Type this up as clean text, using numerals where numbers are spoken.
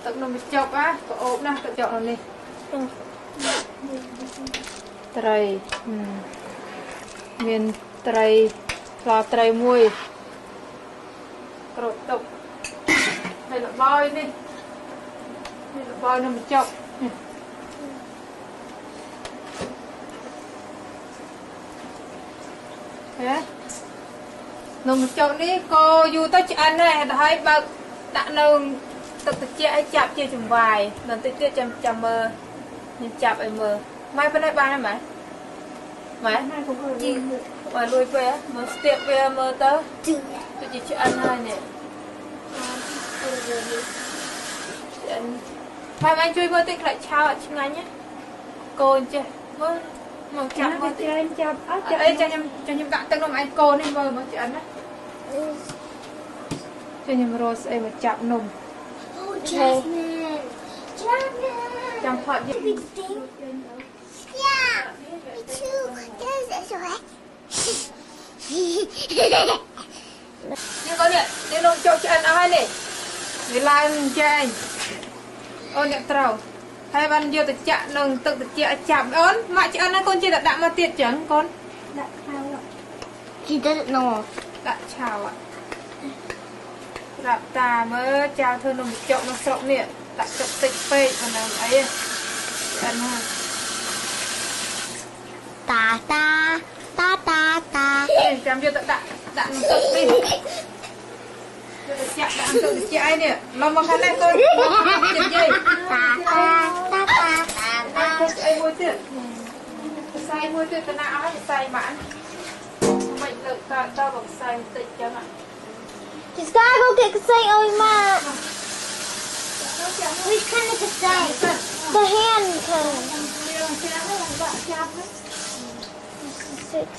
ទឹកនំបញ្ចុកណាក៏អូបណាទឹកចុកនេះត្រីមានត្រីស្លាត្រីមួយក្រូចទុកហើយលបាយនេះលបាយនំបញ្ចុកហ៎នំបញ្ចុកនេះក៏យូរទៅឆ្អិនដែរហើយបើកដាក់នៅទឹកត្រជាក់ឲ្យចាប់ជាចង្វាយបន្តិចទៀតចាំមើលខ្ញុំចាប់ឲ្យមើលម៉ែប៉ុណ្ណេះបានហើយម៉ែម៉ែកុំអើយបើលួយពេលមើលស្ទាបវាមើលទៅទៅជាឆ្អិនហើយនេះឆ្អិនហើយម៉ែជួយមើលតិចខ្លាចឆៅអត់ឆ្ងាញ់ណាកូនចេះមើលមកចាប់មើលតិចចាប់អត់ចាប់អីចាំខ្ញុំដាក់ទឹកនំឯងកូននេះមើលមកឆ្អិនណាខ្ញុំរស់ស្អីមកចាប់នំចាំផត់យើងYeah, me too. There's this way. នេះកូននេះនំចូលឆ្អិនអស់ហើយនេះវាឡើងចែងអូនអ្នកត្រូវហើយបានយកទៅចាក់នឹងទឹកត្រជាក់ឲ្យចាប់អូនម៉ាក់ឆ្អិនណាកូនជិះតែដាក់មកទៀតចឹងកូនដាក់ឆៅជីទៅណូដាក់ឆៅដាក់តាមើលចៅធ្វើនំចុកនៅស្រុកនេះដាក់ទឹកតិចពេកមិនដឹងអីឆ្អិនហើយតាចាំយកទៅដាក់នឹងទឹកនេះយកទៅចាក់ដាក់ទឹកត្រជាក់ឯនេះឡំមកខាងនេះកូនចិត្តយាយអីមួយទៀតផ្សាយមួយទៀតកណាអស់ហើយផ្សាយបានមិនលើកតបើផ្សាយបន្តិចចឹងJust gotta go get Kasai Oima. Which kind of Kasai? The hand kind. 6